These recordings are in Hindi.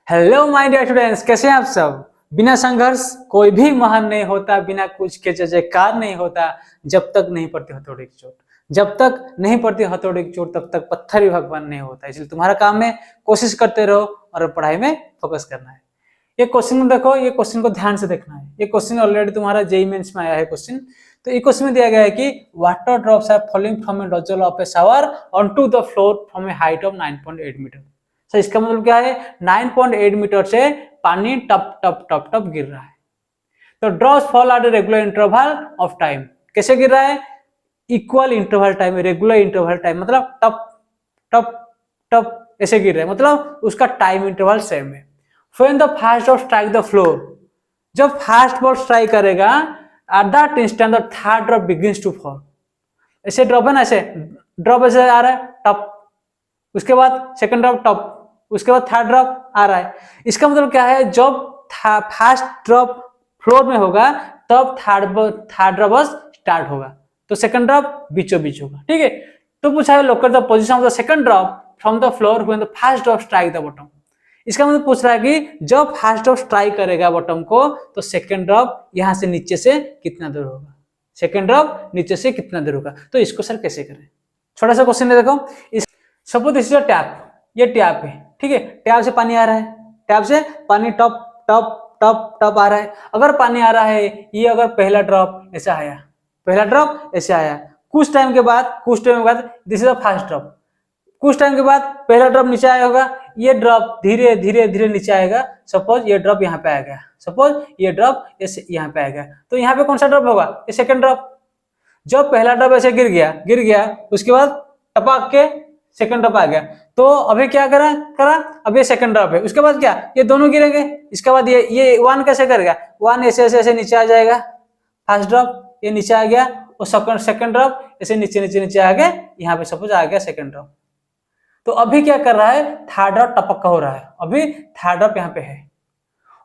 हेलो माय डियर स्टूडेंट्स, कैसे हैं आप सब। बिना संघर्ष कोई भी महान नहीं होता, बिना कुछ के जय जयकार नहीं होता। जब तक नहीं पड़ती हथौड़े की चोट, जब तक नहीं पड़ती हथौड़े की चोट तब तक पत्थर भी भगवान नहीं होता। इसलिए तुम्हारा काम है कोशिश करते रहो और पढ़ाई में फोकस करना है। ये क्वेश्चन देखो, ये क्वेश्चन को ध्यान से देखना है। ये क्वेश्चन ऑलरेडी तुम्हारा जेईई मेंस में आया है क्वेश्चन। तो ये क्वेश्चन में दिया गया है कि water drops are falling from a nozzle of a shower onto the floor from a height of 9.8 metre. तो इसका मतलब क्या है, 9.8 मीटर से पानी टप टप टप टप गिर रहा है। तो drops fall eight a regular interval of time. कैसे गिर रहा है? Equal interval time, regular interval time, मतलब टप टप टप ऐसे गिर रहा है, मतलब उसका टाइम इंटरवल सेम है। When the first drop strike the floor, जब फर्स्ट बॉल स्ट्राइक करेगा at that instant the third drop begins to fall। ऐसे ड्रॉप है ना, ऐसे ड्रॉप ऐसे आ रहा है टप, उसके बाद सेकंड ड्रॉप टप, उसके बाद थर्ड ड्रॉप आ रहा है। इसका मतलब क्या है, जब फर्स्ट ड्रॉप फ्लोर में होगा तब थर्ड ड्रॉप स्टार्ट होगा, तो सेकंड ड्रॉप बीचों बीच होगा। ठीक है, तो पूछा है local the position of the second drop from the floor when the first drop strike the bottom. इसका मतलब पूछ रहा है कि जब फर्स्ट ड्रॉप स्ट्राइक करेगा बॉटम को तो सेकंड ड्रॉप यहां से नीचे से कितना दूर होगा, सेकंड ड्रॉप नीचे से कितना दूर होगा। तो इसको सर कैसे करें, छोटा सा क्वेश्चन है देखो। Suppose this is a tap, ये टैप है, ठीक है, टैप से पानी आ रहा है, टैप से पानी टप टप टप टप आ रहा है। अगर पानी आ रहा है, ये अगर पहला ड्रॉप ऐसा आया, पहला ड्रॉप ऐसे आया, कुछ टाइम के बाद this is the first drop, कुछ टाइम के बाद पहला ड्रॉप नीचे आया होगा, ये ड्रॉप धीरे धीरे धीरे नीचे आएगा। सपोज ये ड्रॉप यहाँ पे आ गया, सपोज ये ड्रॉप यहाँ पे आ गया, तो यहाँ पे कौन सा ड्रॉप होगा, ये सेकंड ड्रॉप। जब पहला ड्रॉप ऐसे गिर गया, उसके बाद टपक के सेकंड ड्रॉप आ गया, तो अभी क्या करा अब ये सेकंड ड्रॉप है, उसके बाद क्या, ये दोनों गिरेंगे। इसके बाद ये वन कैसे करेगा, वन ऐसे ऐसे ऐसे नीचे आ जाएगा, फर्स्ट ड्रॉप ये नीचे आ गया, और सेकंड ड्रॉप ऐसे नीचे नीचे नीचे आ गया, यहाँ पे सपोज आ गया सेकंड ड्रॉप। तो अभी क्या कर रहा है, थर्ड ड्रॉप टपक का हो रहा है, अभी थर्ड ड्रॉप यहाँ पे है।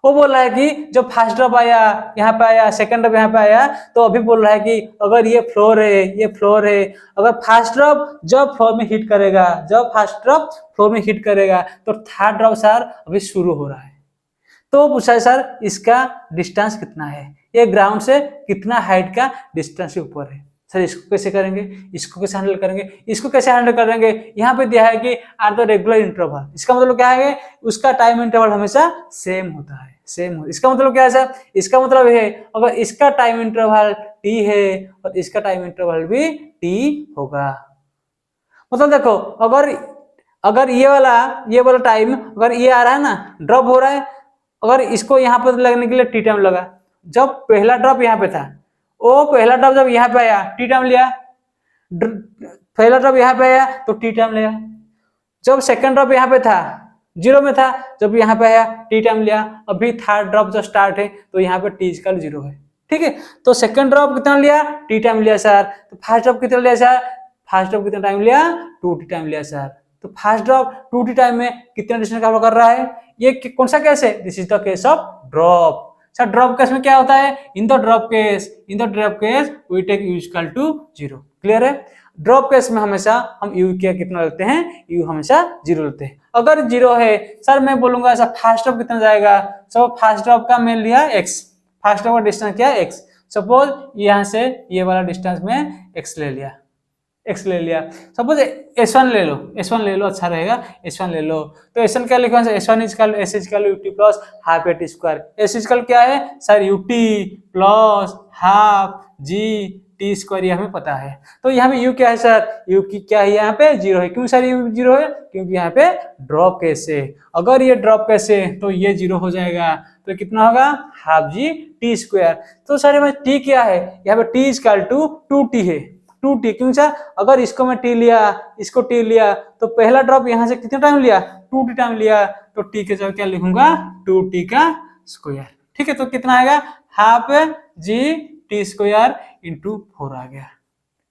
वो बोल रहा है कि जब फर्स्ट ड्रॉप आया यहाँ पे आया, सेकंड ड्रॉप यहाँ पे आया, तो अभी बोल रहा है कि अगर ये फ्लोर है, अगर फर्स्ट ड्रॉप जब फ्लोर में हिट करेगा, जब फर्स्ट ड्रॉप फ्लोर में हिट करेगा तो थर्ड ड्रॉप सर अभी शुरू हो रहा है। तो पूछा है सर इसका डिस्टेंस कितना है, ये ग्राउंड से कितना हाइट का डिस्टेंस के ऊपर है। सर इसको कैसे करेंगे, इसको कैसे हैंडल करेंगे, इसको कैसे हैंडल करेंगे। यहाँ पे दिया है कि आर द रेगुलर इंटरवल, इसका मतलब क्या है, उसका टाइम इंटरवल हमेशा सेम होता है, सेम हो। इसका मतलब क्या है सर, इसका मतलब है अगर इसका टाइम इंटरवल टी है और इसका टाइम इंटरवल भी टी होगा। मतलब देखो, अगर ये वाला टाइम अगर ये आ रहा है ना, ड्रॉप हो रहा है, अगर इसको यहाँ पर लगने के लिए टी टाइम लगा, जब पहला ड्रॉप यहाँ पे था, वो पहला ड्रॉप जब यहाँ पे आया टी टाइम लिया, पहला ड्रॉप यहाँ पे आया तो टी टाइम लिया। जब सेकंड ड्रॉप यहाँ पे था, जीरो में था, जब यहाँ पे आया टी टाइम लिया। अभी थर्ड ड्रॉप जो स्टार्ट है तो यहाँ पे टी इक्वल 0 है। ठीक है, तो सेकंड ड्रॉप कितना लिया, टी टाइम लिया सर। तो फर्स्ट ड्रॉप कितना लिया सर, फर्स्ट ड्रॉप कितना टाइम लिया, 2t टाइम लिया सर। तो फर्स्ट ड्रॉप 2t टाइम में कितना डिस्टेंस कवर कर रहा है, ये कौन सा केस है, this is the case of drop. Sir drop case में क्या होता है, in the drop case we take u equal to 0। Clear है, ड्रॉप केस में हमेशा हम u क्या कितना लेते हैं, u हमेशा 0 लेते हैं। अगर 0 है सर, मैं बोलूंगा सर फर्स्ट ड्रॉप कितना जाएगा, सब फर्स्ट ड्रॉप का मैं लिया x, फर्स्ट ड्रॉप का डिस्टेंस क्या है x। सपोज यहाँ से ये वाला डिस्टेंस में x ले लिया, सपोज S1 ले लो, अच्छा रहेगा, S1 ले लो। तो S1 क्या लिखा है, S1 equal S equal UT plus half AT square. S equal क्या है sir, UT plus half GT square, ये हमें पता है। तो यहाँ पे U क्या है सर, U की क्या है, यहाँ पे 0 है। क्यों सर U 0 है, क्योंकि यहाँ पे ड्रॉप केस है। अगर ये ड्रॉप केस है तो ये 0 हो जाएगा, तो कितना होगा, हाफ GT स्क्वायर। तो सर में T क्या है, यहाँ पे T इक्वल टू 2T है, 2t। क्यों सर, अगर इसको मैं t लिया, इसको t लिया, तो पहला ड्रॉप यहाँ से कितना टाइम लिया, 2t टाइम लिया, तो t के जगह क्या लिखूंगा, 2t का स्क्वायर। ठीक है, तो कितना आएगा, हाफ GT स्क्वायर इंटू 4 आ गया।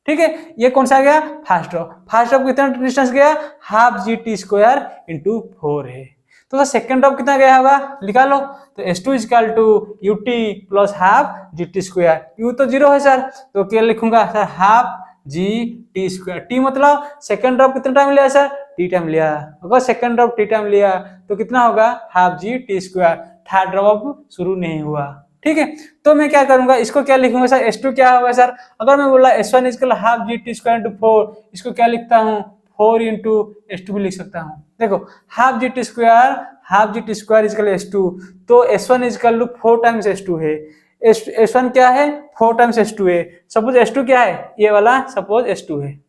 ठीक है, ये कौन सा आ गया, फर्स्ट ड्रॉप कितना डिस्टेंस गया, हाफ GT स्क्वायर इंटू 4 है। तो सेकंड ड्रॉप कितना गया होगा, निकालो। तो S2 equal to UT plus half GT square. U तो 0 है सर, तो क्या लिखूंगा sir, half GT square. T मतलब सेकंड ड्रॉप कितना टाइम लिया सर, टी टाइम लिया, अगर सेकंड ड्रॉप टी टाइम लिया तो कितना होगा half G T square, third drop शुरू नहीं हुआ। ठीक है, तो मैं क्या करूंगा, इसको क्या लिखूंगा सर, S2 क्या होगा सर, अगर मैं बोला S1 equal half G T square into 4, इसको क्या लिखता हूँ 4 इंटू S2 भी लिख सकता हूँ। देखो half G T square equal S2, तो S1 equal to 4 times S2 है, S1 क्या है 4 टाइम्स S2 है, सपोज S2 क्या है ये वाला, सपोज S2 है,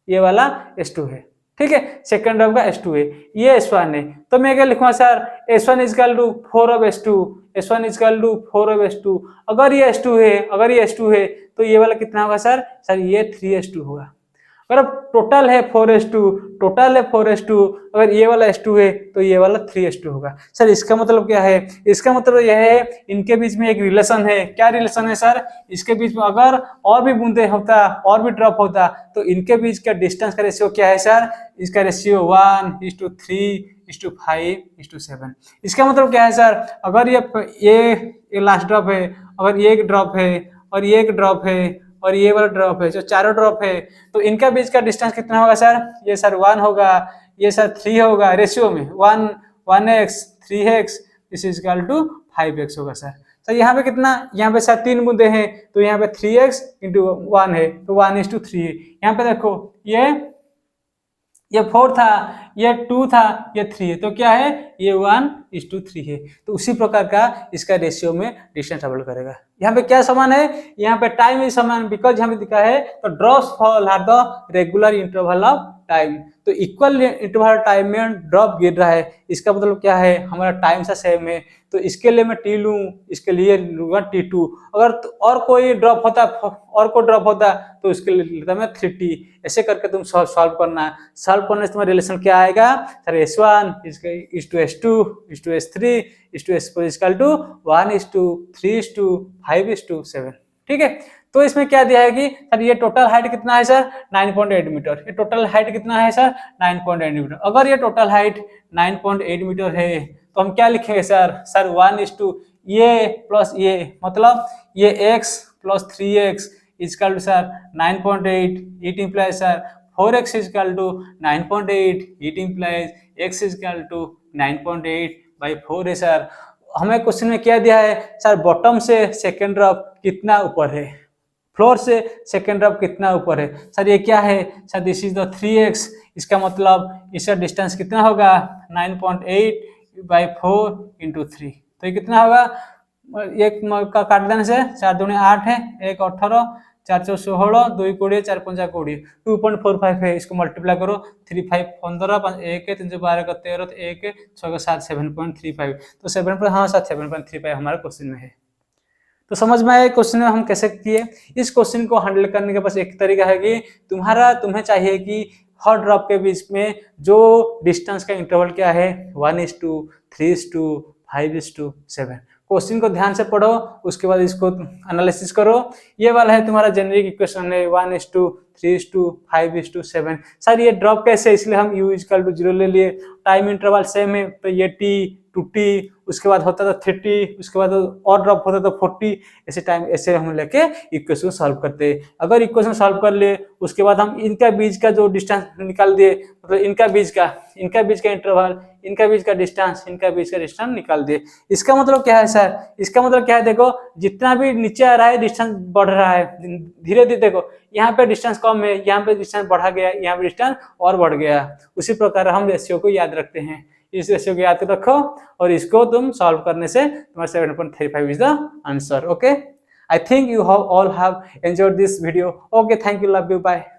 ये वाला S2 है। ठीक है, सेकंड ड्रॉप का S2 है, ये S1 है, तो मैं क्या लिखूंगा sir S1 equal to 4 of S2, S1 equal to 4 of S2, अगर ये S2 है तो ये वाला कितना होगा सर ये 3S2 होगा। अगर टोटल है 4S2, अगर ये वाला S2 है तो ये वाला 3S2 होगा। सर इसका मतलब क्या है, इसका मतलब यह है इनके बीच में एक रिलेशन है। क्या रिलेशन है सर, इसके बीच में अगर और भी बूंदे होता, और भी ड्रॉप होता, तो इनके बीच का डिस्टेंस का रेशियो क्या है सर, इसका रेशियो 1:3:5:7। इसका मतलब क्या है सर, अगर ये लास्ट ड्रॉप है, अगर ये एक ड्रॉप है और ये एक ड्रॉप है और ये वाला ड्रॉप है, जो चारों ड्रॉप है, तो इनका बीच का डिस्टेंस कितना होगा सर, ये सर 1 होगा, ये सर 3 होगा, रेशियो में 1x 3x this is equal to 5x होगा सर यहाँ पे कितना, यहाँ पे सर 3 बूंदे हैं तो यहाँ पे 3x इंटू 1 है तो 1:3 है। यहाँ पे देखो ये 4 था, ये 2 था, ये 3 है, तो क्या है ये 1:3 है। तो उसी प्रकार का इसका रेशियो में डिस्टेंस डबल करेगा। यहाँ पे क्या समान है, यहाँ पे टाइम इज समान, बिकॉज यहाँ पे दिखा है तो drops fall are the regular interval of time, तो इक्वल इंटरवल टाइम में ड्रॉप गिर रहा है, इसका मतलब क्या है हमारा टाइम सा सेम है, तो इसके लिए मैं टी लूँ, इसके लिए लूंगा T2। अगर और कोई ड्रॉप होता तो उसके लिए लेता मैं 3T। ऐसे करके तुम सॉल्व करना, सॉल्व करने से तुम्हारा रिलेशन क्या आएगा sir, S1 is to S2 is to S3 is to S4 is equal to 1:3:5:7। ठीक है, तो इसमें क्या दिया है कि सर ये टोटल हाइट कितना है सर 9.8 मीटर, ये टोटल हाइट कितना है सर 9.8 मीटर। अगर ये टोटल हाइट 9.8 मीटर है तो हम क्या लिखेंगे सर 1:, ये प्लस ये, मतलब ये x प्लस 3x equal to sir 9.8, it implies sir 4x equal to 9.8, it implies x equal to 9.8/4 है सर। हमें क्वेश्चन में क्या दिया है सर, बॉटम से सेकेंड ड्रॉप कितना ऊपर है, फ्लोर से सेकेंड ड्रॉप कितना ऊपर है सर, ये क्या है sir, this is the 3x, इसका मतलब इसका डिस्टेंस कितना होगा 9.8/4 × 3, तो ये कितना होगा, एक का काट देने से 4 दूनी 8 है, 1 18, 4 4 16, 2 20, 4 5 20, 2.45 है, इसको मल्टीप्लाई करो, 3 5 15, 5 1 3 12 13, 1 6 7 7.35, तो 7.35 हमारे क्वेश्चन में है। तो समझ में आया क्वेश्चन में हम कैसे किए। इस क्वेश्चन को हैंडल करने के पास एक तरीका है कि तुम्हें चाहिए कि हर ड्रॉप के बीच में जो डिस्टेंस का इंटरवल क्या है 1:3:5:7। क्वेश्चन को ध्यान से पढ़ो, उसके बाद इसको एनालिसिस करो। ये वाला है तुम्हारा जेनरिक इक्वेशन है 1:3:5:7। सर ये ड्रॉप कैसे, इसलिए हम u = 0 ले लिए, टाइम इंटरवल सेम है तो ये t to t, उसके बाद होता था 30, उसके बाद और ड्रॉप होता था 40, ऐसे हम लेके इक्वेशन सॉल्व करते। अगर इक्वेशन सॉल्व कर ले उसके बाद हम इनका बीच का जो डिस्टेंस निकाल दिए, मतलब इनका बीच का इंटरवल, इनका बीच का डिस्टेंस निकाल दिए। इसका मतलब क्या है सर, इसका मतलब क्या है, देखो जितना भी नीचे आ रहा है डिस्टेंस बढ़ रहा है धीरे धीरे, देखो यहाँ पे डिस्टेंस कम है, यहाँ पे डिस्टेंस बढ़ा गया, यहाँ पे डिस्टेंस और बढ़ गया। उसी प्रकार हम रेशियो को याद रखते हैं, इस रेशियो को याद रखो और इसको तुम सॉल्व करने से तुम्हारा 7.35 is the answer. Okay, I think you all have enjoyed this video. Okay, thank you, love you, bye.